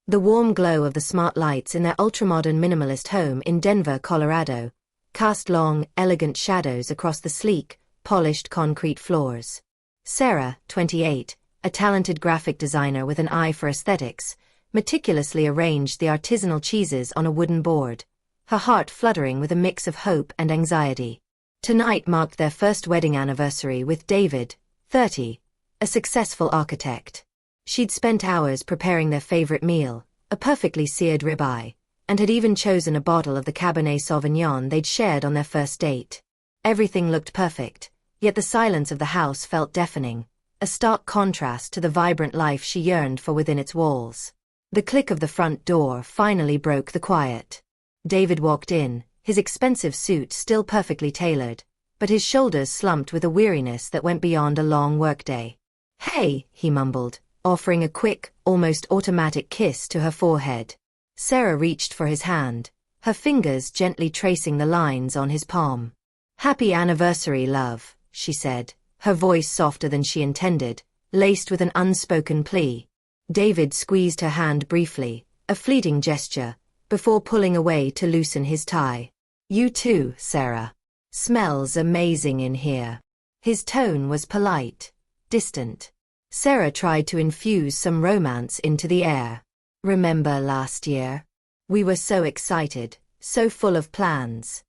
The warm glow of the smart lights in their ultramodern minimalist home in Denver, Colorado, cast long, elegant shadows across the sleek, polished concrete floors. Sarah, 28, a talented graphic designer with an eye for aesthetics, meticulously arranged the artisanal cheeses on a wooden board, her heart fluttering with a mix of hope and anxiety. Tonight marked their first wedding anniversary with David, 30, a successful architect. She'd spent hours preparing their favorite meal, a perfectly seared ribeye, and had even chosen a bottle of the Cabernet Sauvignon they'd shared on their first date. Everything looked perfect, yet the silence of the house felt deafening, a stark contrast to the vibrant life she yearned for within its walls. The click of the front door finally broke the quiet. David walked in, his expensive suit still perfectly tailored, but his shoulders slumped with a weariness that went beyond a long workday. "Hey," he mumbled, offering a quick, almost automatic kiss to her forehead. Sarah reached for his hand, her fingers gently tracing the lines on his palm. "Happy anniversary, love," she said, her voice softer than she intended, laced with an unspoken plea. David squeezed her hand briefly, a fleeting gesture, before pulling away to loosen his tie. "You too, Sarah. Smells amazing in here." His tone was polite, distant. Sarah tried to infuse some romance into the air. "Remember last year? We were so excited, so full of plans."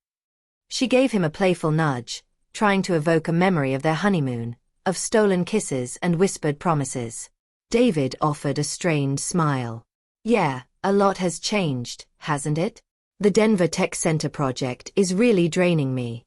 She gave him a playful nudge, trying to evoke a memory of their honeymoon, of stolen kisses and whispered promises. David offered a strained smile. "Yeah, a lot has changed, hasn't it? The Denver Tech Center project is really draining me."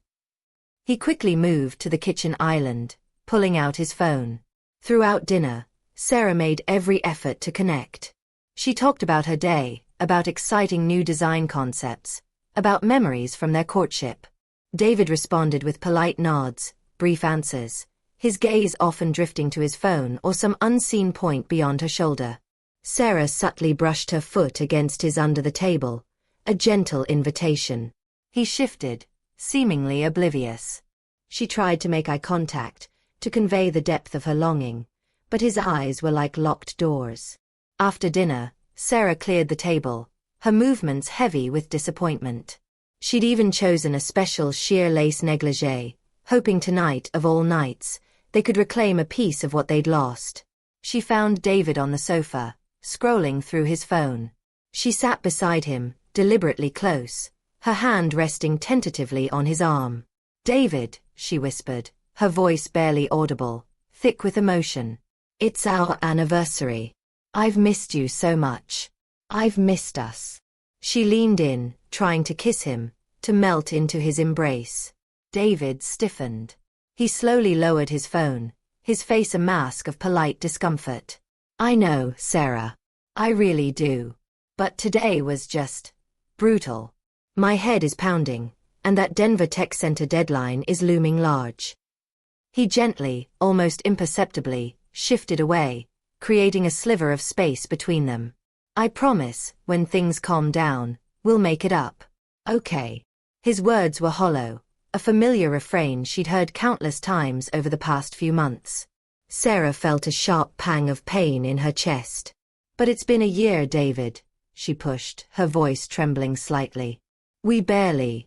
He quickly moved to the kitchen island, pulling out his phone. Throughout dinner, Sarah made every effort to connect. She talked about her day, about exciting new design concepts, about memories from their courtship. David responded with polite nods, brief answers, his gaze often drifting to his phone or some unseen point beyond her shoulder. Sarah subtly brushed her foot against his under the table, a gentle invitation. He shifted, seemingly oblivious. She tried to make eye contact, to convey the depth of her longing, but his eyes were like locked doors. After dinner, Sarah cleared the table, her movements heavy with disappointment. She'd even chosen a special sheer lace negligee, hoping tonight of all nights, they could reclaim a piece of what they'd lost. She found David on the sofa, scrolling through his phone. She sat beside him, deliberately close, her hand resting tentatively on his arm. "David," she whispered, her voice barely audible, thick with emotion. "It's our anniversary. I've missed you so much. I've missed us." She leaned in, trying to kiss him, to melt into his embrace. David stiffened. He slowly lowered his phone, his face a mask of polite discomfort. "I know, Sarah. I really do. But today was just brutal. My head is pounding, and that Denver Tech Center deadline is looming large." He gently, almost imperceptibly, shifted away, creating a sliver of space between them. "I promise, when things calm down, we'll make it up. Okay." His words were hollow, a familiar refrain she'd heard countless times over the past few months. Sarah felt a sharp pang of pain in her chest. "But it's been a year, David," she pushed, her voice trembling slightly. We barely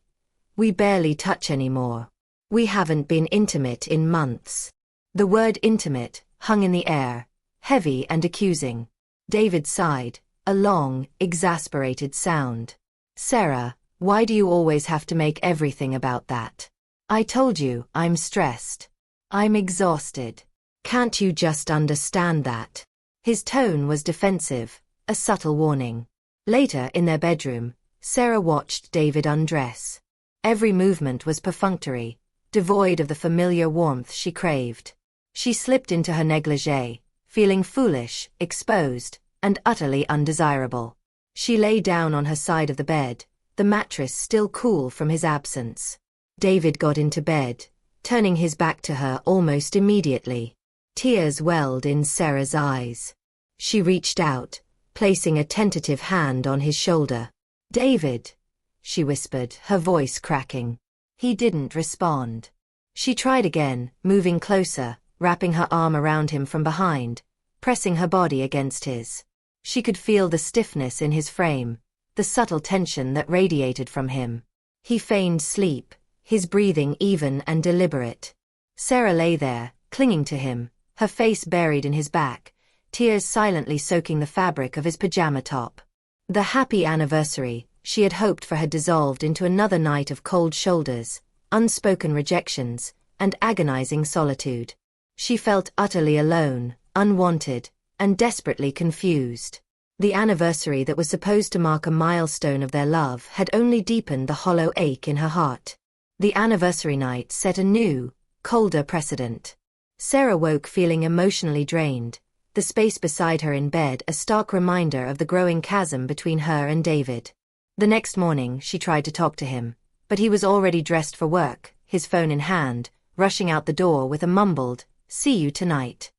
touch anymore. We haven't been intimate in months." The word intimate hung in the air, heavy and accusing. David sighed, a long, exasperated sound. "Sarah, why do you always have to make everything about that? I told you, I'm stressed. I'm exhausted. Can't you just understand that?" His tone was defensive, a subtle warning. Later, in their bedroom, Sarah watched David undress. Every movement was perfunctory, devoid of the familiar warmth she craved. She slipped into her negligee, feeling foolish, exposed, and utterly undesirable. She lay down on her side of the bed, the mattress still cool from his absence. David got into bed, turning his back to her almost immediately. Tears welled in Sarah's eyes. She reached out, placing a tentative hand on his shoulder. "David," she whispered, her voice cracking. He didn't respond. She tried again, moving closer, wrapping her arm around him from behind, pressing her body against his. She could feel the stiffness in his frame, the subtle tension that radiated from him. He feigned sleep, his breathing even and deliberate. Sarah lay there, clinging to him, her face buried in his back, tears silently soaking the fabric of his pajama top. The happy anniversary she had hoped for had dissolved into another night of cold shoulders, unspoken rejections, and agonizing solitude. She felt utterly alone, unwanted, and desperately confused. The anniversary that was supposed to mark a milestone of their love had only deepened the hollow ache in her heart. The anniversary night set a new, colder precedent. Sarah woke feeling emotionally drained, the space beside her in bed a stark reminder of the growing chasm between her and David. The next morning she tried to talk to him, but he was already dressed for work, his phone in hand, rushing out the door with a mumbled, "See you tonight."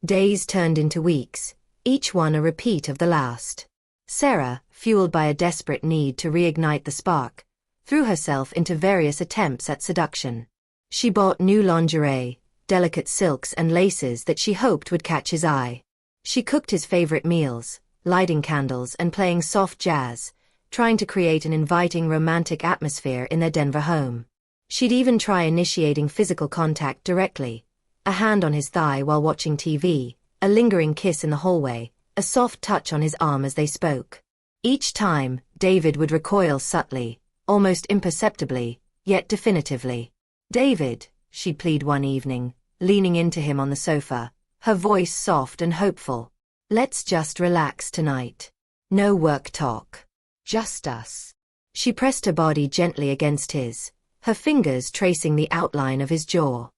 Days turned into weeks, each one a repeat of the last. Sarah, fueled by a desperate need to reignite the spark, threw herself into various attempts at seduction. She bought new lingerie, delicate silks and laces that she hoped would catch his eye. She cooked his favorite meals, lighting candles and playing soft jazz, trying to create an inviting romantic atmosphere in their Denver home. She'd even try initiating physical contact directly, a hand on his thigh while watching TV, a lingering kiss in the hallway, a soft touch on his arm as they spoke. Each time, David would recoil subtly, almost imperceptibly, yet definitively. "David," she'd plead one evening, leaning into him on the sofa, her voice soft and hopeful. "Let's just relax tonight. No work talk. Just us." She pressed her body gently against his, her fingers tracing the outline of his jaw.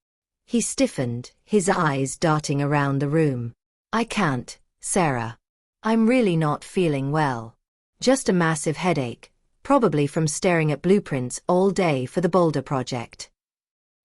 He stiffened, his eyes darting around the room. "I can't, Sarah. I'm really not feeling well. Just a massive headache, probably from staring at blueprints all day for the Boulder project."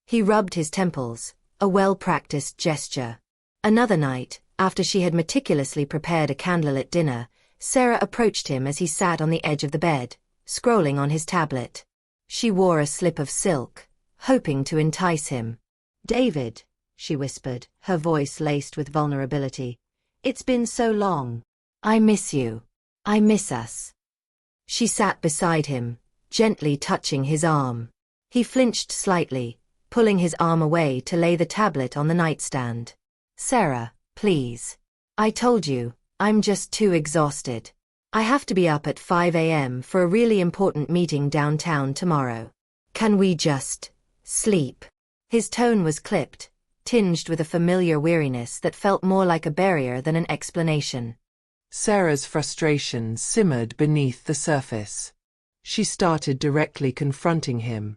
He rubbed his temples, a well-practiced gesture. Another night, after she had meticulously prepared a candlelit dinner, Sarah approached him as he sat on the edge of the bed, scrolling on his tablet. She wore a slip of silk, hoping to entice him. "David," she whispered, her voice laced with vulnerability. "It's been so long. I miss you. I miss us." She sat beside him, gently touching his arm. He flinched slightly, pulling his arm away to lay the tablet on the nightstand. "Sarah, please. I told you, I'm just too exhausted. I have to be up at 5 a.m. for a really important meeting downtown tomorrow. Can we just sleep?" His tone was clipped, tinged with a familiar weariness that felt more like a barrier than an explanation. Sarah's frustration simmered beneath the surface. She started directly confronting him,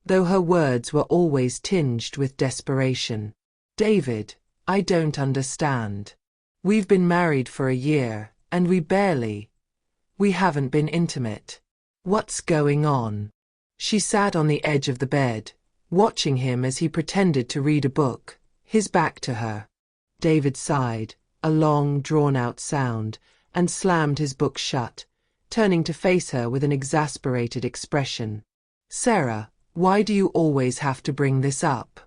though her words were always tinged with desperation. "David, I don't understand. We've been married for a year, and we haven't been intimate. What's going on?" She sat on the edge of the bed, watching him as he pretended to read a book, his back to her. David sighed, a long, drawn-out sound, and slammed his book shut, turning to face her with an exasperated expression. "Sarah, why do you always have to bring this up?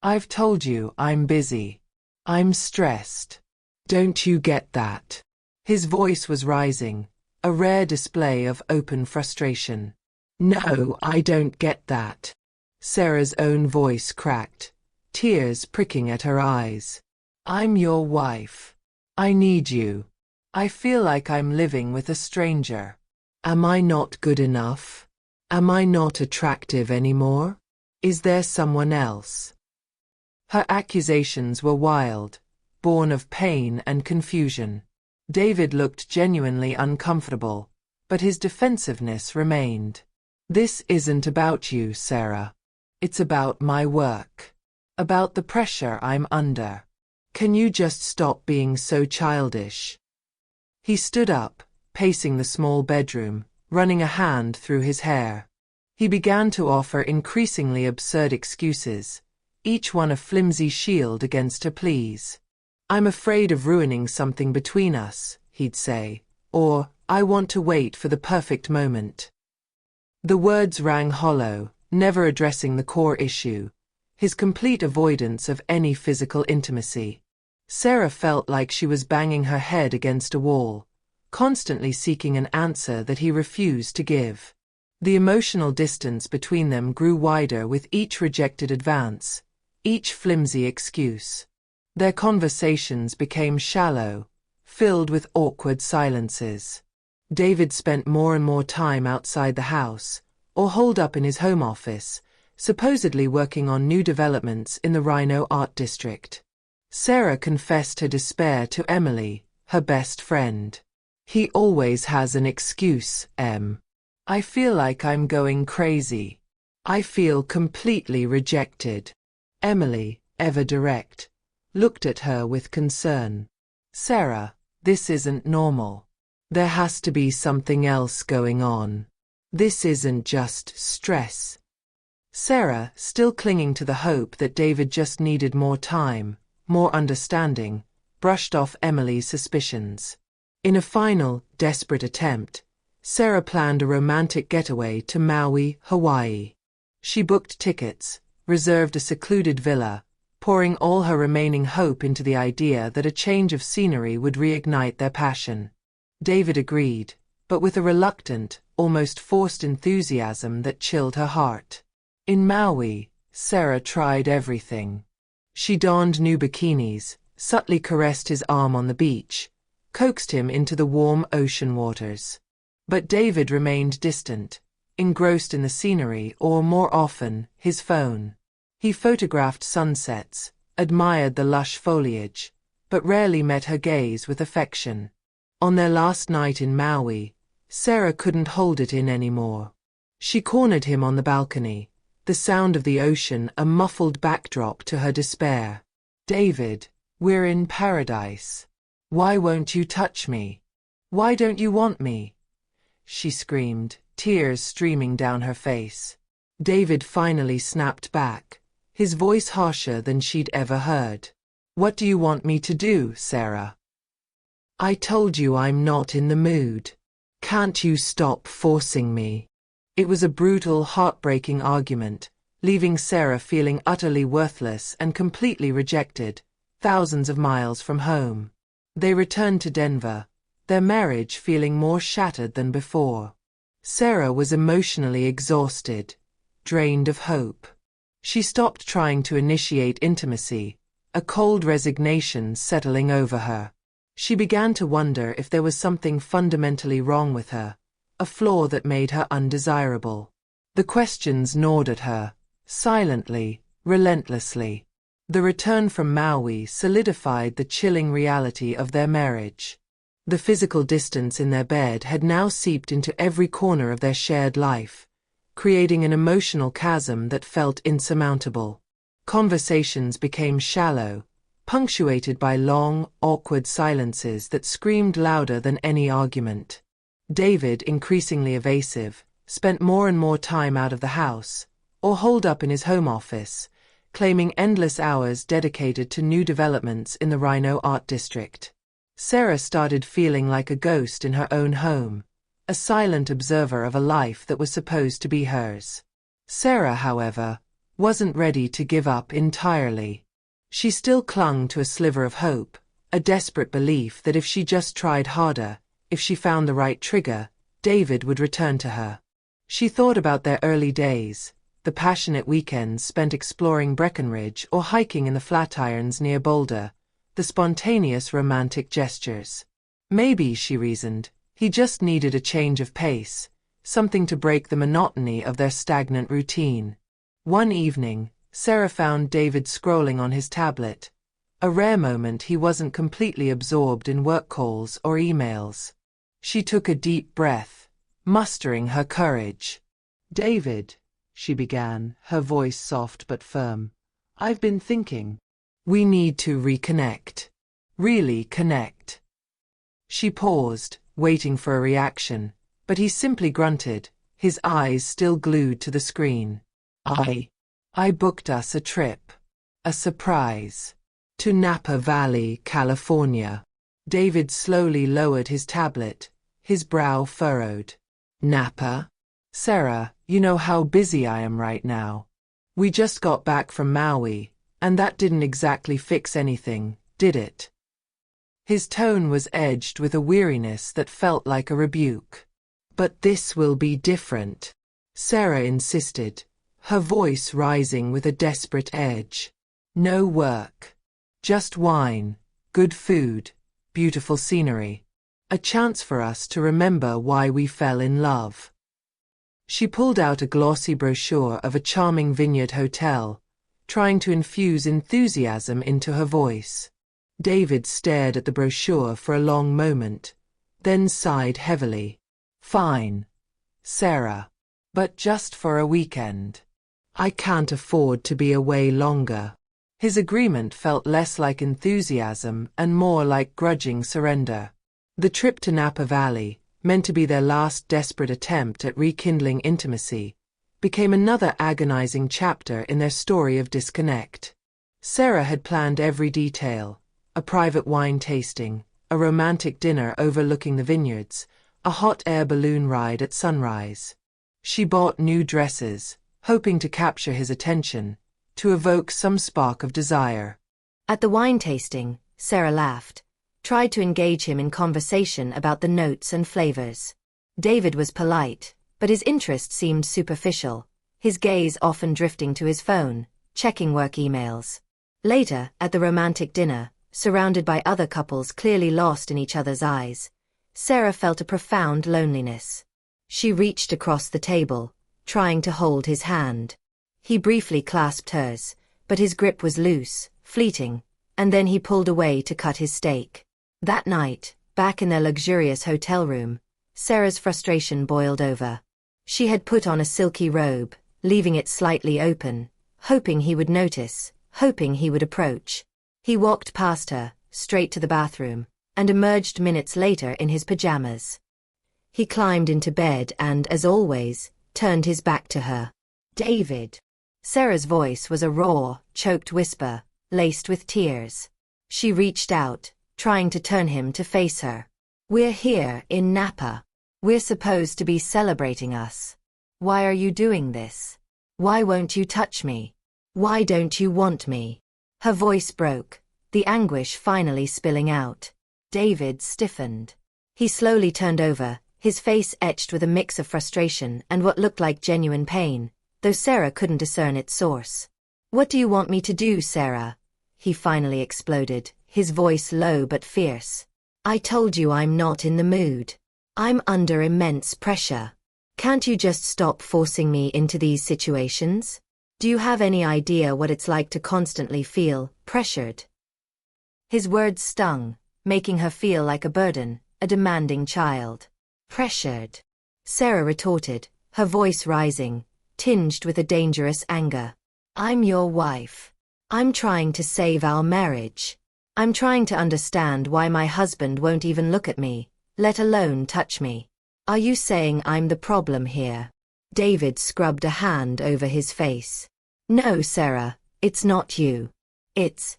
I've told you I'm busy. I'm stressed. Don't you get that?" His voice was rising, a rare display of open frustration. "No, I don't get that." Sarah's own voice cracked, tears pricking at her eyes. "I'm your wife. I need you. I feel like I'm living with a stranger. Am I not good enough? Am I not attractive anymore? Is there someone else?" Her accusations were wild, born of pain and confusion. David looked genuinely uncomfortable, but his defensiveness remained. "This isn't about you, Sarah. It's about my work. About the pressure I'm under. Can you just stop being so childish?" He stood up, pacing the small bedroom, running a hand through his hair. He began to offer increasingly absurd excuses, each one a flimsy shield against her pleas. "I'm afraid of ruining something between us," he'd say, or, "I want to wait for the perfect moment." The words rang hollow, never addressing the core issue, his complete avoidance of any physical intimacy. Sarah felt like she was banging her head against a wall, constantly seeking an answer that he refused to give. The emotional distance between them grew wider with each rejected advance, each flimsy excuse. Their conversations became shallow, filled with awkward silences. David spent more and more time outside the house, or holed up in his home office, supposedly working on new developments in the Rhino Art District. Sarah confessed her despair to Emily, her best friend. "He always has an excuse, Em. I feel like I'm going crazy. I feel completely rejected." Emily, ever direct, looked at her with concern. "Sarah, this isn't normal. There has to be something else going on. This isn't just stress." Sarah, still clinging to the hope that David just needed more time, more understanding, brushed off Emily's suspicions. In a final, desperate attempt, Sarah planned a romantic getaway to Maui, Hawaii. She booked tickets, reserved a secluded villa, pouring all her remaining hope into the idea that a change of scenery would reignite their passion. David agreed, but with a reluctant, almost forced enthusiasm that chilled her heart. In Maui, Sarah tried everything. She donned new bikinis, subtly caressed his arm on the beach, coaxed him into the warm ocean waters. But David remained distant, engrossed in the scenery or, more often, his phone. He photographed sunsets, admired the lush foliage, but rarely met her gaze with affection. On their last night in Maui, Sarah couldn't hold it in anymore. She cornered him on the balcony, the sound of the ocean a muffled backdrop to her despair. "David, we're in paradise. Why won't you touch me? Why don't you want me?" she screamed, tears streaming down her face. David finally snapped back, his voice harsher than she'd ever heard. "What do you want me to do, Sarah? I told you I'm not in the mood. Can't you stop forcing me?" It was a brutal, heartbreaking argument, leaving Sarah feeling utterly worthless and completely rejected, thousands of miles from home. They returned to Denver, their marriage feeling more shattered than before. Sarah was emotionally exhausted, drained of hope. She stopped trying to initiate intimacy, a cold resignation settling over her. She began to wonder if there was something fundamentally wrong with her, a flaw that made her undesirable. The questions gnawed at her, silently, relentlessly. The return from Maui solidified the chilling reality of their marriage. The physical distance in their bed had now seeped into every corner of their shared life, creating an emotional chasm that felt insurmountable. Conversations became shallow, punctuated by long, awkward silences that screamed louder than any argument. David, increasingly evasive, spent more and more time out of the house, or holed up in his home office, claiming endless hours dedicated to new developments in the Rhino Art District. Sarah started feeling like a ghost in her own home, a silent observer of a life that was supposed to be hers. Sarah, however, wasn't ready to give up entirely. She still clung to a sliver of hope, a desperate belief that if she just tried harder, if she found the right trigger, David would return to her. She thought about their early days, the passionate weekends spent exploring Breckenridge or hiking in the Flatirons near Boulder, the spontaneous romantic gestures. Maybe, she reasoned, he just needed a change of pace, something to break the monotony of their stagnant routine. One evening, Sarah found David scrolling on his tablet, a rare moment he wasn't completely absorbed in work calls or emails. She took a deep breath, mustering her courage. "David," she began, her voice soft but firm, "I've been thinking. We need to reconnect. Really connect." She paused, waiting for a reaction, but he simply grunted, his eyes still glued to the screen. I booked us a trip. A surprise. To Napa Valley, California." David slowly lowered his tablet, his brow furrowed. "Napa? Sarah, you know how busy I am right now. We just got back from Maui, and that didn't exactly fix anything, did it?" His tone was edged with a weariness that felt like a rebuke. "But this will be different," Sarah insisted, her voice rising with a desperate edge. "No work. Just wine, good food, beautiful scenery. A chance for us to remember why we fell in love." She pulled out a glossy brochure of a charming vineyard hotel, trying to infuse enthusiasm into her voice. David stared at the brochure for a long moment, then sighed heavily. "Fine, Sarah. But just for a weekend. I can't afford to be away longer." His agreement felt less like enthusiasm and more like grudging surrender. The trip to Napa Valley, meant to be their last desperate attempt at rekindling intimacy, became another agonizing chapter in their story of disconnect. Sarah had planned every detail: a private wine tasting, a romantic dinner overlooking the vineyards, a hot air balloon ride at sunrise. She bought new dresses, hoping to capture his attention, to evoke some spark of desire. At the wine tasting, Sarah laughed, tried to engage him in conversation about the notes and flavors. David was polite, but his interest seemed superficial, his gaze often drifting to his phone, checking work emails. Later, at the romantic dinner, surrounded by other couples clearly lost in each other's eyes, Sarah felt a profound loneliness. She reached across the table, trying to hold his hand. He briefly clasped hers, but his grip was loose, fleeting, and then he pulled away to cut his steak. That night, back in their luxurious hotel room, Sarah's frustration boiled over. She had put on a silky robe, leaving it slightly open, hoping he would notice, hoping he would approach. He walked past her, straight to the bathroom, and emerged minutes later in his pajamas. He climbed into bed and, as always, turned his back to her. "David." Sarah's voice was a raw, choked whisper, laced with tears. She reached out, trying to turn him to face her. "We're here in Napa. We're supposed to be celebrating us. Why are you doing this? Why won't you touch me? Why don't you want me?" Her voice broke, the anguish finally spilling out. David stiffened. He slowly turned over, his face etched with a mix of frustration and what looked like genuine pain, though Sarah couldn't discern its source. "What do you want me to do, Sarah?" he finally exploded, his voice low but fierce. "I told you I'm not in the mood. I'm under immense pressure. Can't you just stop forcing me into these situations? Do you have any idea what it's like to constantly feel pressured?" His words stung, making her feel like a burden, a demanding child. "Pressured?" Sarah retorted, her voice rising, tinged with a dangerous anger. "I'm your wife. I'm trying to save our marriage. I'm trying to understand why my husband won't even look at me, let alone touch me. Are you saying I'm the problem here?" David scrubbed a hand over his face. "No, Sarah, it's not you. It's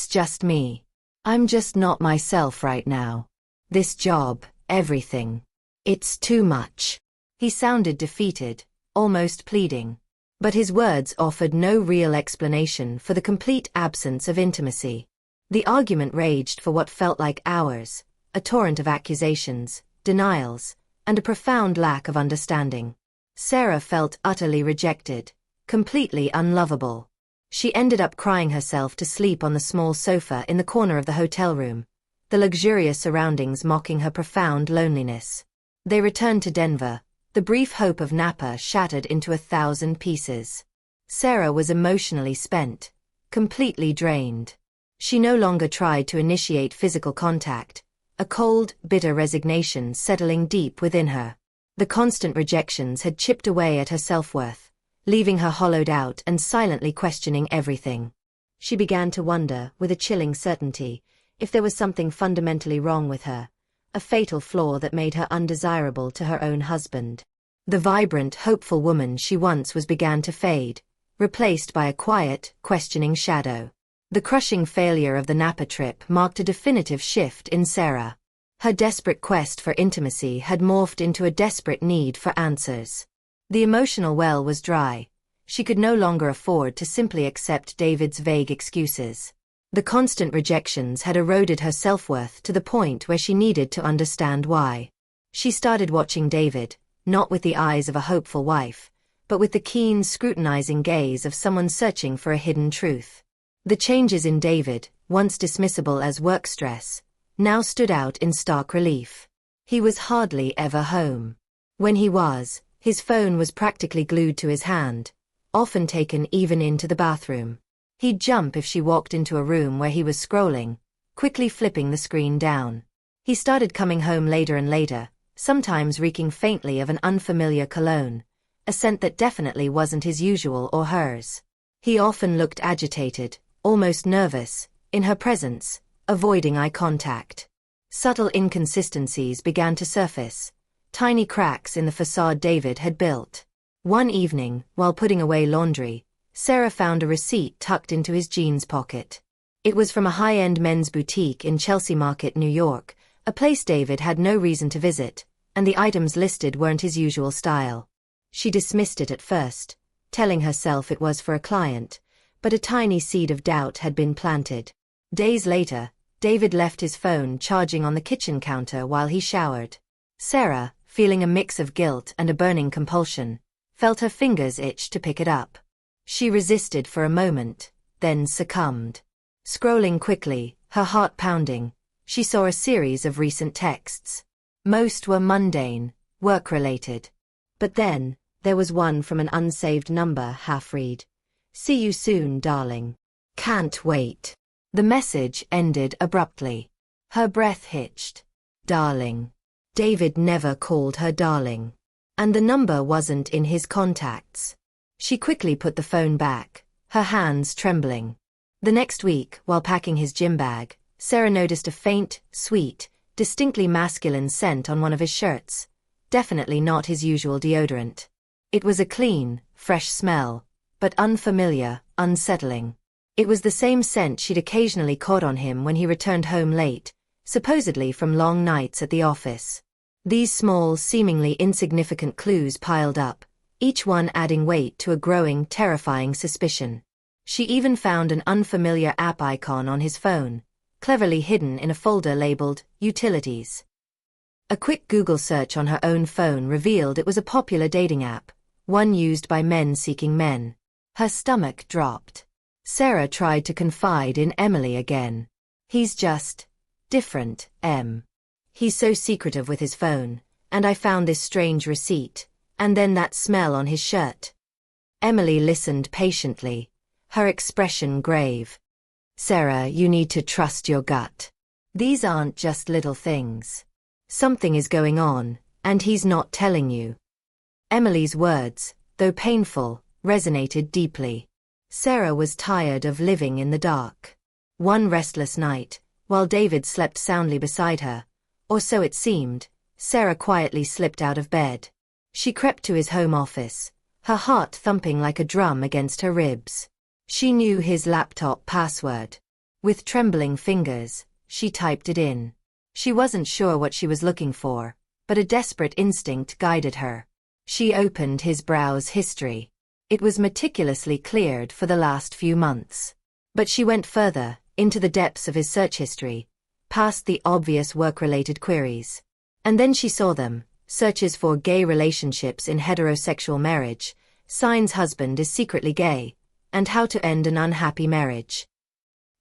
just me. I'm just not myself right now. This job, everything. It's too much." He sounded defeated, almost pleading. But his words offered no real explanation for the complete absence of intimacy. The argument raged for what felt like hours, a torrent of accusations, denials, and a profound lack of understanding. Sarah felt utterly rejected, completely unlovable. She ended up crying herself to sleep on the small sofa in the corner of the hotel room, the luxurious surroundings mocking her profound loneliness. They returned to Denver, the brief hope of Napa shattered into 1,000 pieces. Sarah was emotionally spent, completely drained. She no longer tried to initiate physical contact, a cold, bitter resignation settling deep within her. The constant rejections had chipped away at her self-worth, leaving her hollowed out and silently questioning everything. She began to wonder, with a chilling certainty, if there was something fundamentally wrong with her, a fatal flaw that made her undesirable to her own husband. The vibrant, hopeful woman she once was began to fade, replaced by a quiet, questioning shadow. The crushing failure of the Napa trip marked a definitive shift in Sarah. Her desperate quest for intimacy had morphed into a desperate need for answers. The emotional well was dry. She could no longer afford to simply accept David's vague excuses. The constant rejections had eroded her self-worth to the point where she needed to understand why. She started watching David, not with the eyes of a hopeful wife, but with the keen, scrutinizing gaze of someone searching for a hidden truth. The changes in David, once dismissible as work stress, now stood out in stark relief. He was hardly ever home. When he was, his phone was practically glued to his hand, often taken even into the bathroom. He'd jump if she walked into a room where he was scrolling, quickly flipping the screen down. He started coming home later and later, sometimes reeking faintly of an unfamiliar cologne, a scent that definitely wasn't his usual or hers. He often looked agitated, almost nervous, in her presence, avoiding eye contact. Subtle inconsistencies began to surface, tiny cracks in the facade David had built. One evening, while putting away laundry, Sarah found a receipt tucked into his jeans pocket. It was from a high-end men's boutique in Chelsea Market, New York, a place David had no reason to visit, and the items listed weren't his usual style. She dismissed it at first, telling herself it was for a client, but a tiny seed of doubt had been planted. Days later, David left his phone charging on the kitchen counter while he showered. Sarah, feeling a mix of guilt and a burning compulsion, felt her fingers itch to pick it up. She resisted for a moment, then succumbed. Scrolling quickly, her heart pounding, she saw a series of recent texts. Most were mundane, work-related. But then, there was one from an unsaved number, half-read. "See you soon, darling. Can't wait." The message ended abruptly. Her breath hitched. Darling. David never called her darling. And the number wasn't in his contacts. She quickly put the phone back, her hands trembling. The next week, while packing his gym bag, Sarah noticed a faint, sweet, distinctly masculine scent on one of his shirts. Definitely not his usual deodorant. It was a clean, fresh smell, but unfamiliar, unsettling. It was the same scent she'd occasionally caught on him when he returned home late, supposedly from long nights at the office. These small, seemingly insignificant clues piled up, each one adding weight to a growing, terrifying suspicion. She even found an unfamiliar app icon on his phone, cleverly hidden in a folder labeled Utilities. A quick Google search on her own phone revealed it was a popular dating app, one used by men seeking men. Her stomach dropped. Sarah tried to confide in Emily again. "He's just different, Em. He's so secretive with his phone, and I found this strange receipt, and then that smell on his shirt." Emily listened patiently, her expression grave. "Sarah, you need to trust your gut. These aren't just little things. Something is going on, and he's not telling you." Emily's words, though painful, resonated deeply. Sarah was tired of living in the dark. One restless night, while David slept soundly beside her, or so it seemed, Sarah quietly slipped out of bed. She crept to his home office, her heart thumping like a drum against her ribs. She knew his laptop password. With trembling fingers, she typed it in. She wasn't sure what she was looking for, but a desperate instinct guided her. She opened his browse history. It was meticulously cleared for the last few months. But she went further, into the depths of his search history, past the obvious work-related queries. And then she saw them, searches for gay relationships in heterosexual marriage, signs husband is secretly gay, and how to end an unhappy marriage.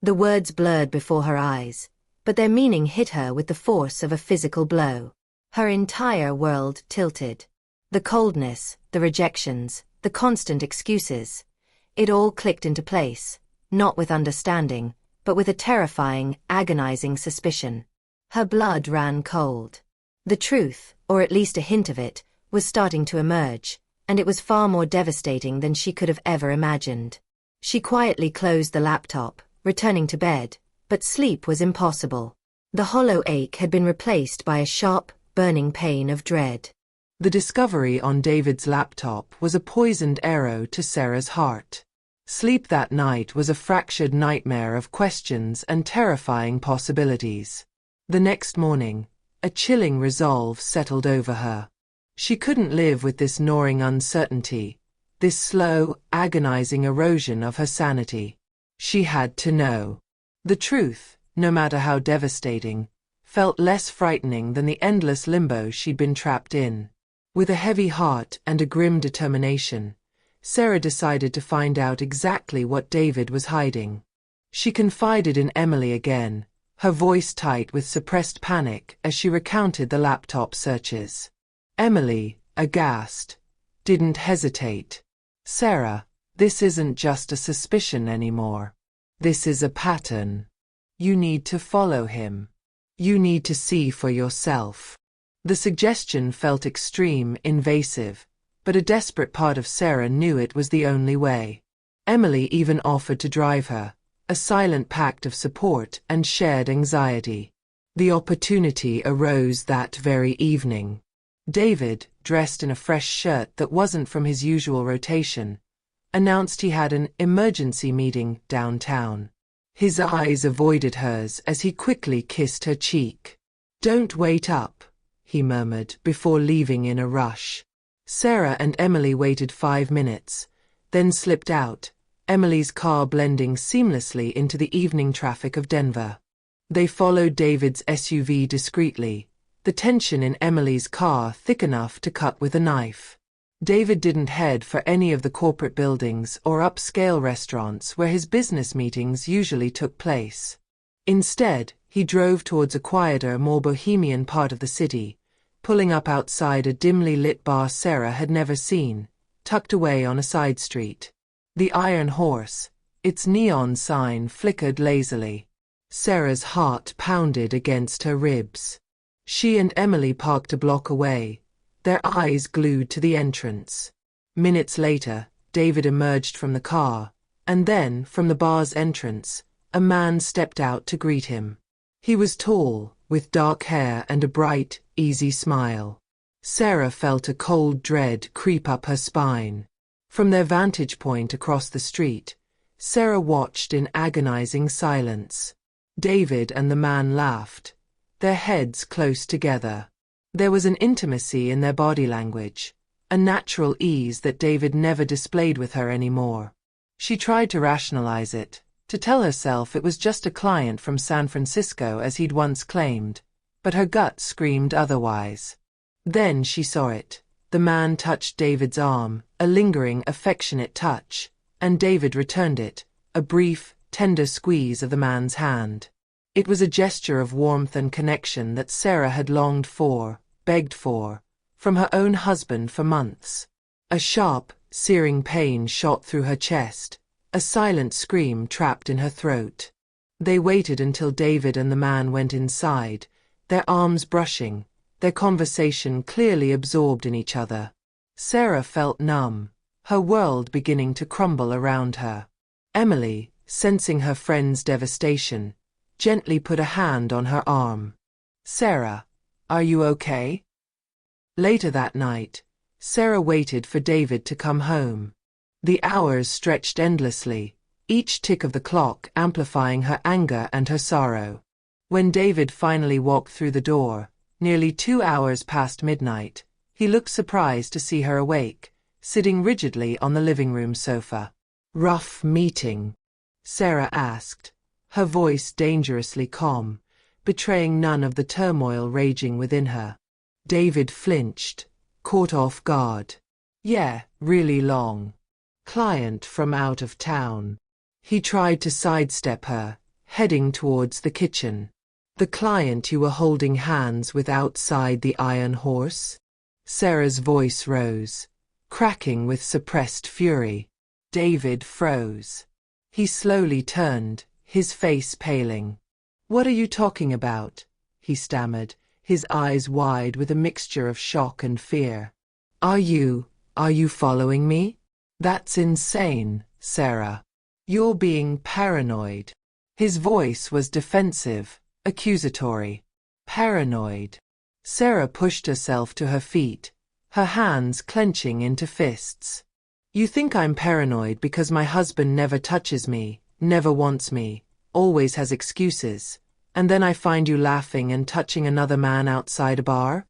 The words blurred before her eyes, but their meaning hit her with the force of a physical blow. Her entire world tilted. The coldness, the rejections, the constant excuses. It all clicked into place, not with understanding, but with a terrifying, agonizing suspicion. Her blood ran cold. The truth, or at least a hint of it, was starting to emerge, and it was far more devastating than she could have ever imagined. She quietly closed the laptop, returning to bed, but sleep was impossible. The hollow ache had been replaced by a sharp, burning pain of dread. The discovery on David's laptop was a poisoned arrow to Sarah's heart. Sleep that night was a fractured nightmare of questions and terrifying possibilities. The next morning, a chilling resolve settled over her. She couldn't live with this gnawing uncertainty, this slow, agonizing erosion of her sanity. She had to know. The truth, no matter how devastating, felt less frightening than the endless limbo she'd been trapped in. With a heavy heart and a grim determination, Sarah decided to find out exactly what David was hiding. She confided in Emily again, her voice tight with suppressed panic as she recounted the laptop searches. Emily, aghast, didn't hesitate. "Sarah, this isn't just a suspicion anymore. This is a pattern. You need to follow him. You need to see for yourself." The suggestion felt extreme, invasive, but a desperate part of Sarah knew it was the only way. Emily even offered to drive her, a silent pact of support and shared anxiety. The opportunity arose that very evening. David, dressed in a fresh shirt that wasn't from his usual rotation, announced he had an emergency meeting downtown. His eyes avoided hers as he quickly kissed her cheek. "Don't wait up," he murmured before leaving in a rush. Sarah and Emily waited 5 minutes, then slipped out, Emily's car blending seamlessly into the evening traffic of Denver. They followed David's SUV discreetly, the tension in Emily's car thick enough to cut with a knife. David didn't head for any of the corporate buildings or upscale restaurants where his business meetings usually took place. Instead, he drove towards a quieter, more bohemian part of the city, pulling up outside a dimly lit bar Sarah had never seen, tucked away on a side street. The Iron Horse, its neon sign flickered lazily. Sarah's heart pounded against her ribs. She and Emily parked a block away, their eyes glued to the entrance. Minutes later, David emerged from the car, and then, from the bar's entrance, a man stepped out to greet him. He was tall, with dark hair and a bright, easy smile. Sarah felt a cold dread creep up her spine. From their vantage point across the street, Sarah watched in agonizing silence. David and the man laughed, their heads close together. There was an intimacy in their body language, a natural ease that David never displayed with her anymore. She tried to rationalize it, to tell herself it was just a client from San Francisco as he'd once claimed, but her gut screamed otherwise. Then she saw it. The man touched David's arm, a lingering, affectionate touch, and David returned it, a brief, tender squeeze of the man's hand. It was a gesture of warmth and connection that Sarah had longed for, begged for, from her own husband for months. A sharp, searing pain shot through her chest, a silent scream trapped in her throat. They waited until David and the man went inside, their arms brushing, their conversation clearly absorbed in each other. Sarah felt numb, her world beginning to crumble around her. Emily, sensing her friend's devastation, gently put a hand on her arm. "Sarah, are you okay?" Later that night, Sarah waited for David to come home. The hours stretched endlessly, each tick of the clock amplifying her anger and her sorrow. When David finally walked through the door, nearly 2 hours past midnight, he looked surprised to see her awake, sitting rigidly on the living room sofa. "Rough meeting?" Sarah asked, her voice dangerously calm, betraying none of the turmoil raging within her. David flinched, caught off guard. "Yeah, really long. Client from out of town." He tried to sidestep her, heading towards the kitchen. "The client you were holding hands with outside the Iron Horse?" Sarah's voice rose, cracking with suppressed fury. David froze. He slowly turned, his face paling. "What are you talking about?" he stammered, his eyes wide with a mixture of shock and fear. Are you following me? That's insane, Sarah. You're being paranoid." His voice was defensive, accusatory. Paranoid. Sarah pushed herself to her feet, her hands clenching into fists. "You think I'm paranoid because my husband never touches me, never wants me, always has excuses, and then I find you laughing and touching another man outside a bar?"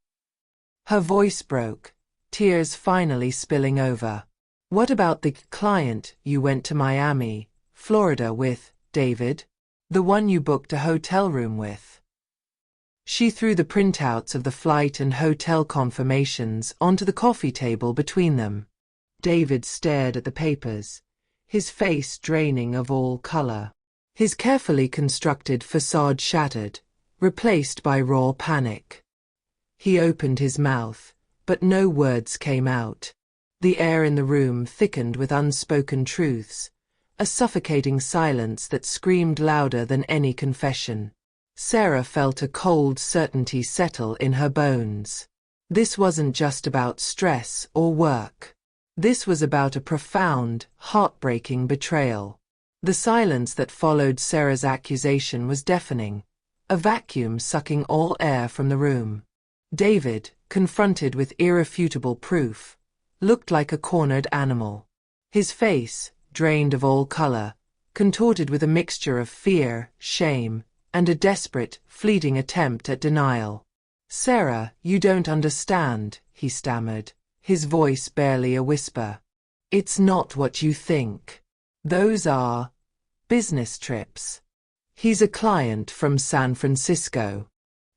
Her voice broke, tears finally spilling over. "What about the client you went to Miami, Florida with, David?" The one you booked a hotel room with. She threw the printouts of the flight and hotel confirmations onto the coffee table between them. David stared at the papers, his face draining of all color. His carefully constructed facade shattered, replaced by raw panic. He opened his mouth, but no words came out. The air in the room thickened with unspoken truths, a suffocating silence that screamed louder than any confession. Sarah felt a cold certainty settle in her bones. This wasn't just about stress or work. This was about a profound, heartbreaking betrayal. The silence that followed Sarah's accusation was deafening, a vacuum sucking all air from the room. David, confronted with irrefutable proof, looked like a cornered animal. His face, drained of all color, contorted with a mixture of fear, shame, and a desperate, fleeting attempt at denial. "Sarah, you don't understand," he stammered, his voice barely a whisper. "It's not what you think. Those are business trips. He's a client from San Francisco."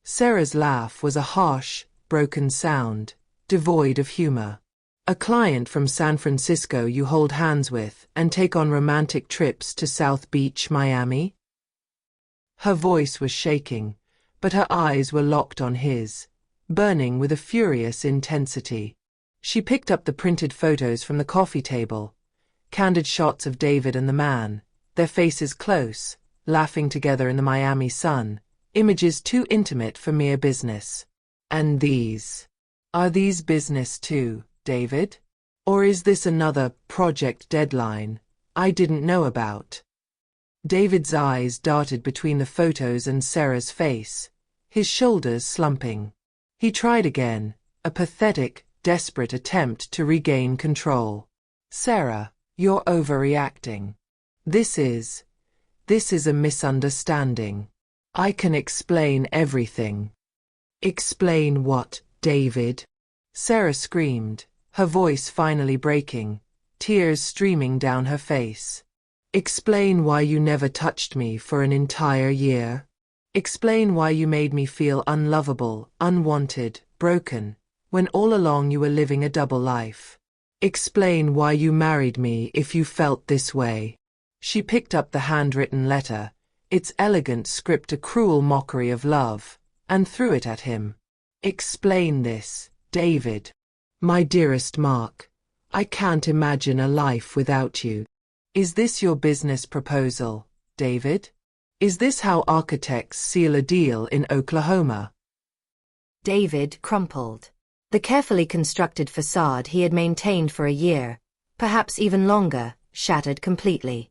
Sarah's laugh was a harsh, broken sound, devoid of humor. "A client from San Francisco you hold hands with and take on romantic trips to South Beach, Miami?" Her voice was shaking, but her eyes were locked on his, burning with a furious intensity. She picked up the printed photos from the coffee table, candid shots of David and the man, their faces close, laughing together in the Miami sun, images too intimate for mere business. "And are these business too, David? Or is this another project deadline I didn't know about?" David's eyes darted between the photos and Sarah's face, his shoulders slumping. He tried again, a pathetic, desperate attempt to regain control. "Sarah, you're overreacting. This is a misunderstanding. I can explain everything." "Explain what, David?" Sarah screamed, her voice finally breaking, tears streaming down her face. "Explain why you never touched me for an entire year. Explain why you made me feel unlovable, unwanted, broken, when all along you were living a double life. Explain why you married me if you felt this way." She picked up the handwritten letter, its elegant script a cruel mockery of love, and threw it at him. "Explain this, David. My dearest Mark, I can't imagine a life without you. Is this your business proposal, David? Is this how architects seal a deal in Oklahoma?" David crumpled. The carefully constructed facade he had maintained for a year, perhaps even longer, shattered completely.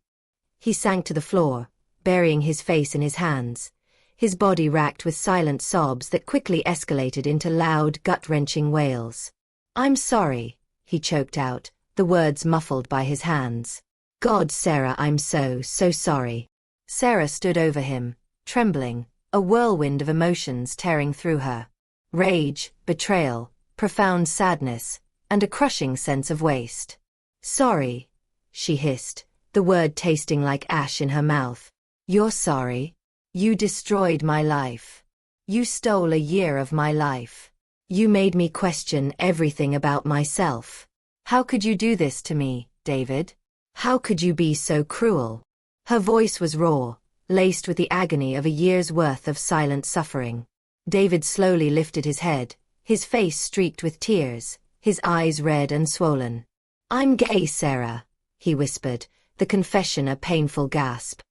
He sank to the floor, burying his face in his hands, his body racked with silent sobs that quickly escalated into loud, gut-wrenching wails. "I'm sorry," he choked out, the words muffled by his hands. "God, Sarah, I'm so sorry." Sarah stood over him, trembling, a whirlwind of emotions tearing through her. Rage, betrayal, profound sadness, and a crushing sense of waste. "Sorry," she hissed, the word tasting like ash in her mouth. "You're sorry? You destroyed my life. You stole a year of my life. You made me question everything about myself. How could you do this to me, David? How could you be so cruel?" Her voice was raw, laced with the agony of a year's worth of silent suffering. David slowly lifted his head, his face streaked with tears, his eyes red and swollen. "I'm gay, Sarah," he whispered, the confession a painful gasp.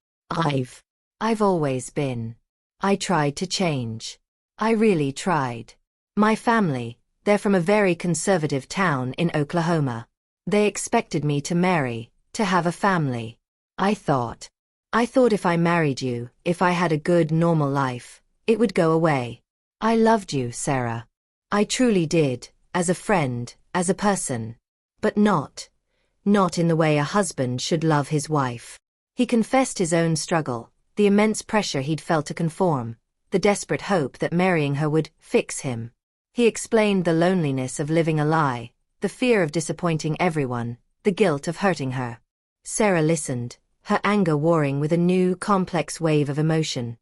I've always been. I tried to change. I really tried. My family, they're from a very conservative town in Oklahoma. They expected me to marry, to have a family. I thought if I married you, if I had a good normal life, it would go away. I loved you, Sarah. I truly did, as a friend, as a person. But not in the way a husband should love his wife. He confessed his own struggle, the immense pressure he'd felt to conform, the desperate hope that marrying her would fix him. He explained the loneliness of living a lie, the fear of disappointing everyone, the guilt of hurting her. Sarah listened, her anger warring with a new, complex wave of emotion.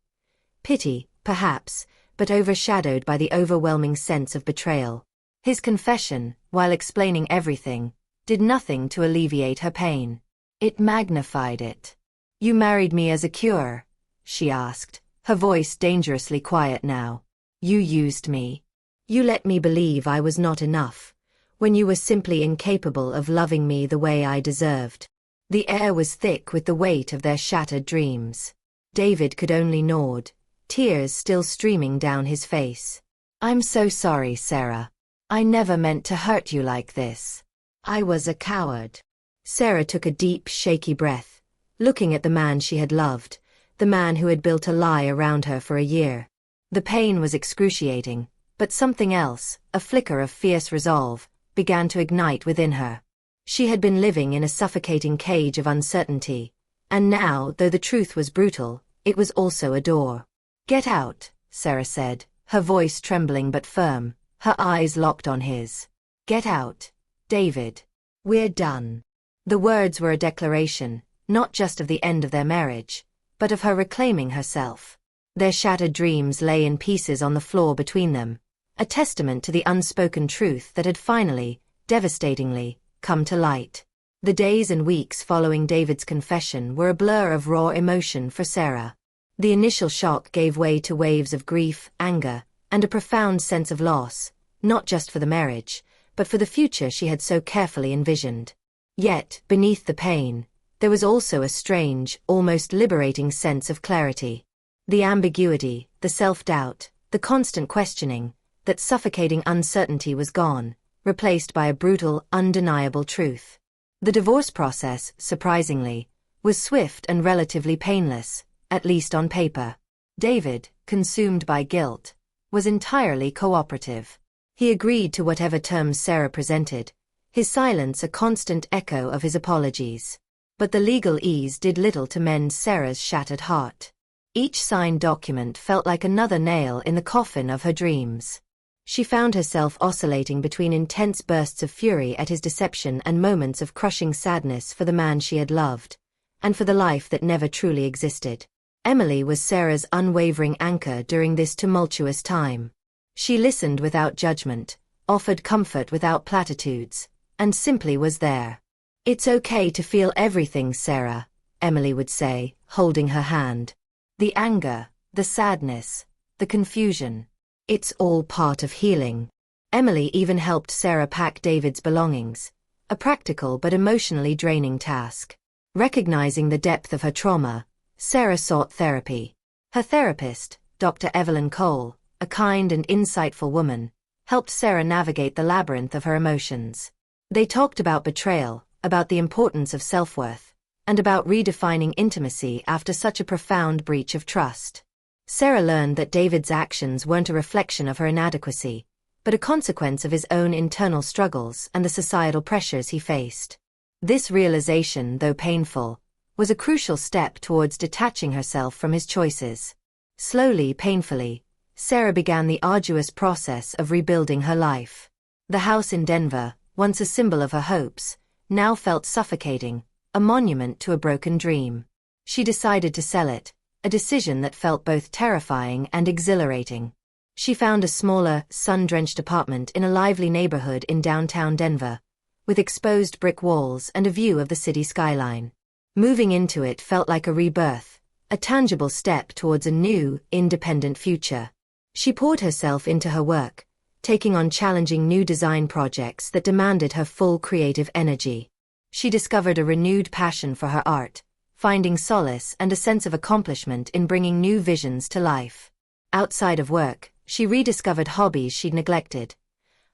Pity, perhaps, but overshadowed by the overwhelming sense of betrayal. His confession, while explaining everything, did nothing to alleviate her pain. It magnified it. "You married me as a cure?" she asked, her voice dangerously quiet now. "You used me. You let me believe I was not enough, when you were simply incapable of loving me the way I deserved." The air was thick with the weight of their shattered dreams. David could only nod, tears still streaming down his face. "I'm so sorry, Sarah. I never meant to hurt you like this. I was a coward." Sarah took a deep, shaky breath, looking at the man she had loved, the man who had built a lie around her for a year. The pain was excruciating, but something else, a flicker of fierce resolve, began to ignite within her. She had been living in a suffocating cage of uncertainty, and now, though the truth was brutal, it was also a door. "Get out," Sarah said, her voice trembling but firm, her eyes locked on his. "Get out, David. We're done." The words were a declaration, not just of the end of their marriage, but of her reclaiming herself. Their shattered dreams lay in pieces on the floor between them, a testament to the unspoken truth that had finally, devastatingly, come to light. The days and weeks following David's confession were a blur of raw emotion for Sarah. The initial shock gave way to waves of grief, anger, and a profound sense of loss, not just for the marriage, but for the future she had so carefully envisioned. Yet, beneath the pain, there was also a strange, almost liberating sense of clarity. The ambiguity, the self-doubt, the constant questioning, that suffocating uncertainty was gone, replaced by a brutal, undeniable truth. The divorce process, surprisingly, was swift and relatively painless, at least on paper. David, consumed by guilt, was entirely cooperative. He agreed to whatever terms Sarah presented, his silence a constant echo of his apologies. But the legal ease did little to mend Sarah's shattered heart. Each signed document felt like another nail in the coffin of her dreams. She found herself oscillating between intense bursts of fury at his deception and moments of crushing sadness for the man she had loved, and for the life that never truly existed. Emily was Sarah's unwavering anchor during this tumultuous time. She listened without judgment, offered comfort without platitudes, and simply was there. "It's okay to feel everything, Sarah," Emily would say, holding her hand. "The anger, the sadness, the confusion. It's all part of healing." Emily even helped Sarah pack David's belongings, a practical but emotionally draining task. Recognizing the depth of her trauma, Sarah sought therapy. Her therapist, Dr. Evelyn Cole, a kind and insightful woman, helped Sarah navigate the labyrinth of her emotions. They talked about betrayal, about the importance of self-worth, and about redefining intimacy after such a profound breach of trust. Sarah learned that David's actions weren't a reflection of her inadequacy, but a consequence of his own internal struggles and the societal pressures he faced. This realization, though painful, was a crucial step towards detaching herself from his choices. Slowly, painfully, Sarah began the arduous process of rebuilding her life. The house in Denver, once a symbol of her hopes, now felt suffocating, a monument to a broken dream. She decided to sell it, a decision that felt both terrifying and exhilarating. She found a smaller, sun-drenched apartment in a lively neighborhood in downtown Denver, with exposed brick walls and a view of the city skyline. Moving into it felt like a rebirth, a tangible step towards a new, independent future. She poured herself into her work, taking on challenging new design projects that demanded her full creative energy. She discovered a renewed passion for her art, finding solace and a sense of accomplishment in bringing new visions to life. Outside of work, she rediscovered hobbies she'd neglected,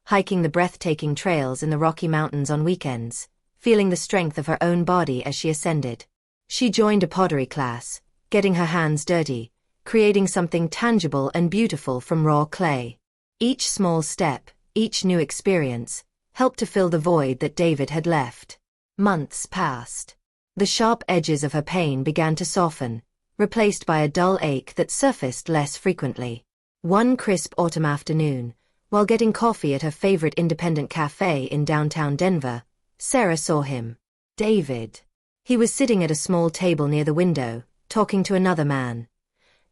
hiking the breathtaking trails in the Rocky Mountains on weekends, feeling the strength of her own body as she ascended. She joined a pottery class, getting her hands dirty, creating something tangible and beautiful from raw clay. Each small step, each new experience, helped to fill the void that David had left. Months passed. The sharp edges of her pain began to soften, replaced by a dull ache that surfaced less frequently. One crisp autumn afternoon, while getting coffee at her favorite independent cafe in downtown Denver, Sarah saw him. "David." He was sitting at a small table near the window, talking to another man.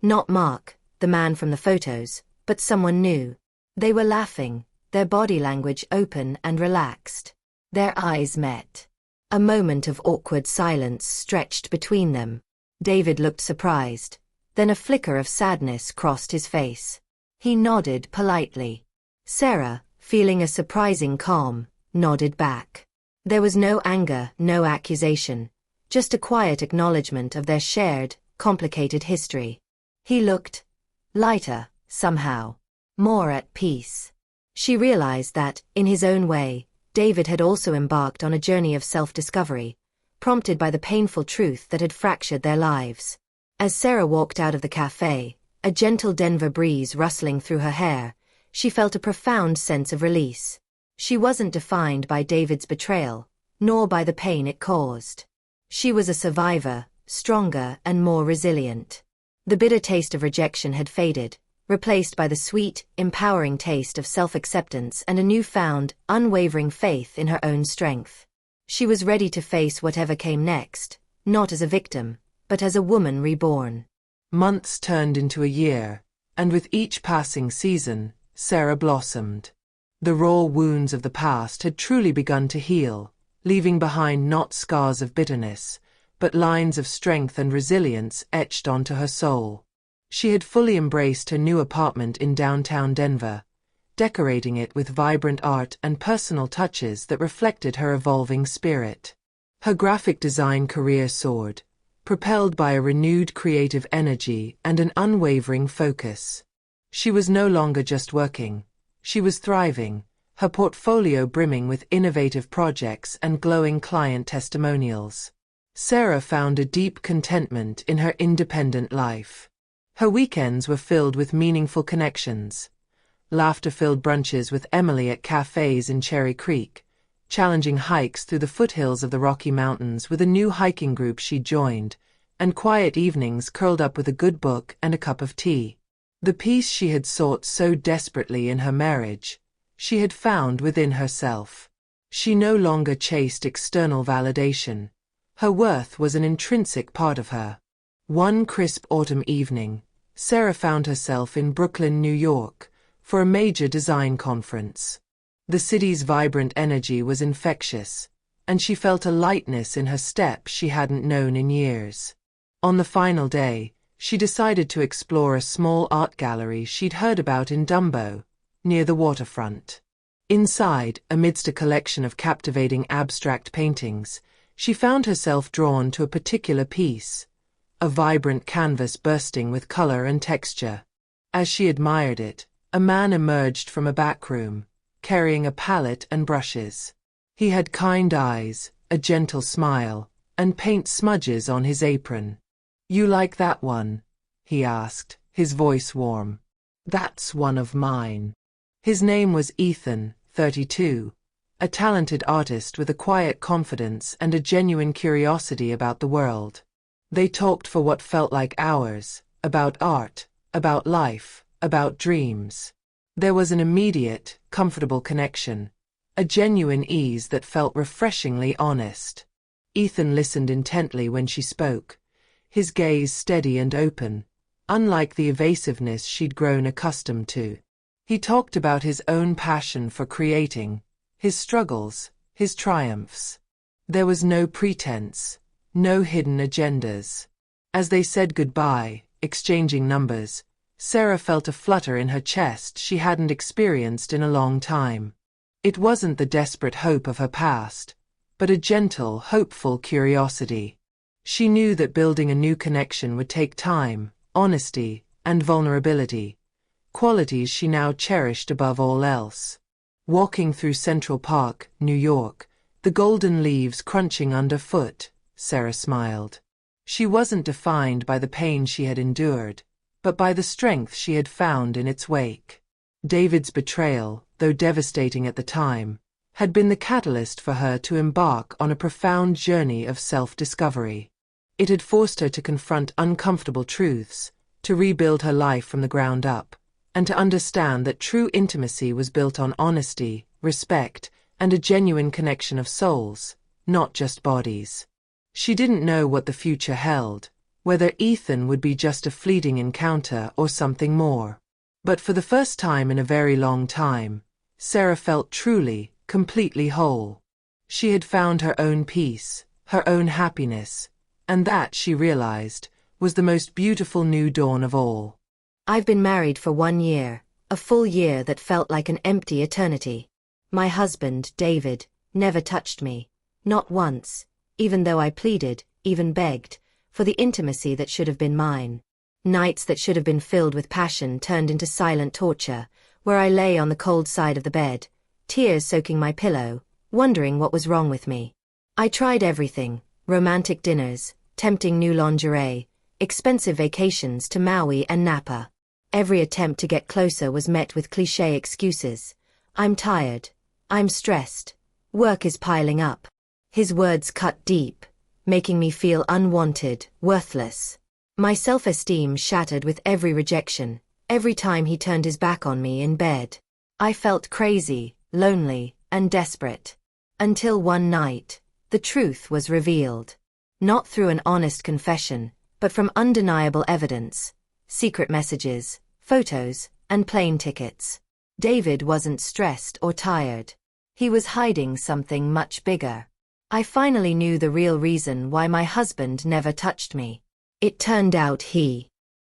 Not Mark, the man from the photos, but someone new. They were laughing, their body language open and relaxed. Their eyes met. A moment of awkward silence stretched between them. David looked surprised. Then a flicker of sadness crossed his face. He nodded politely. Sarah, feeling a surprising calm, nodded back. There was no anger, no accusation, just a quiet acknowledgement of their shared, complicated history. He looked lighter, somehow, more at peace. She realized that, in his own way, David had also embarked on a journey of self-discovery, prompted by the painful truth that had fractured their lives. As Sarah walked out of the cafe, a gentle Denver breeze rustling through her hair, she felt a profound sense of release. She wasn't defined by David's betrayal, nor by the pain it caused. She was a survivor, stronger and more resilient. The bitter taste of rejection had faded, replaced by the sweet, empowering taste of self-acceptance and a newfound, unwavering faith in her own strength. She was ready to face whatever came next, not as a victim, but as a woman reborn. Months turned into a year, and with each passing season, Sarah blossomed. The raw wounds of the past had truly begun to heal, leaving behind not scars of bitterness, but lines of strength and resilience etched onto her soul. She had fully embraced her new apartment in downtown Denver, decorating it with vibrant art and personal touches that reflected her evolving spirit. Her graphic design career soared, propelled by a renewed creative energy and an unwavering focus. She was no longer just working, she was thriving, her portfolio brimming with innovative projects and glowing client testimonials. Sarah found a deep contentment in her independent life. Her weekends were filled with meaningful connections, laughter-filled brunches with Emily at cafes in Cherry Creek, challenging hikes through the foothills of the Rocky Mountains with a new hiking group she joined, and quiet evenings curled up with a good book and a cup of tea. The peace she had sought so desperately in her marriage, she had found within herself. She no longer chased external validation. Her worth was an intrinsic part of her. One crisp autumn evening, Sarah found herself in Brooklyn, New York, for a major design conference. The city's vibrant energy was infectious, and she felt a lightness in her step she hadn't known in years. On the final day, she decided to explore a small art gallery she'd heard about in Dumbo, near the waterfront. Inside, amidst a collection of captivating abstract paintings, she found herself drawn to a particular piece, a vibrant canvas bursting with color and texture. As she admired it, a man emerged from a back room, carrying a palette and brushes. He had kind eyes, a gentle smile, and paint smudges on his apron. "You like that one?" he asked, his voice warm. "That's one of mine." His name was Ethan, 32, a talented artist with a quiet confidence and a genuine curiosity about the world. They talked for what felt like hours, about art, about life, about dreams. There was an immediate, comfortable connection, a genuine ease that felt refreshingly honest. Ethan listened intently when she spoke, his gaze steady and open, unlike the evasiveness she'd grown accustomed to. He talked about his own passion for creating, his struggles, his triumphs. There was no pretense, no hidden agendas. As they said goodbye, exchanging numbers, Sarah felt a flutter in her chest she hadn't experienced in a long time. It wasn't the desperate hope of her past, but a gentle, hopeful curiosity. She knew that building a new connection would take time, honesty, and vulnerability, qualities she now cherished above all else. Walking through Central Park, New York, the golden leaves crunching underfoot, Sarah smiled. She wasn't defined by the pain she had endured, but by the strength she had found in its wake. David's betrayal, though devastating at the time, had been the catalyst for her to embark on a profound journey of self-discovery. It had forced her to confront uncomfortable truths, to rebuild her life from the ground up, and to understand that true intimacy was built on honesty, respect, and a genuine connection of souls, not just bodies. She didn't know what the future held, whether Ethan would be just a fleeting encounter or something more. But for the first time in a very long time, Sarah felt truly, completely whole. She had found her own peace, her own happiness, and that, she realized, was the most beautiful new dawn of all. I've been married for 1 year, a full year that felt like an empty eternity. My husband, David, never touched me, not once, even though I pleaded, even begged, for the intimacy that should have been mine. Nights that should have been filled with passion turned into silent torture, where I lay on the cold side of the bed, tears soaking my pillow, wondering what was wrong with me. I tried everything: romantic dinners, tempting new lingerie, expensive vacations to Maui and Napa. Every attempt to get closer was met with cliché excuses. I'm tired. I'm stressed. Work is piling up. His words cut deep, making me feel unwanted, worthless. My self-esteem shattered with every rejection, every time he turned his back on me in bed. I felt crazy, lonely, and desperate. Until one night, the truth was revealed. Not through an honest confession, but from undeniable evidence: secret messages, photos, and plane tickets. David wasn't stressed or tired. He was hiding something much bigger. I finally knew the real reason why my husband never touched me. It turned out he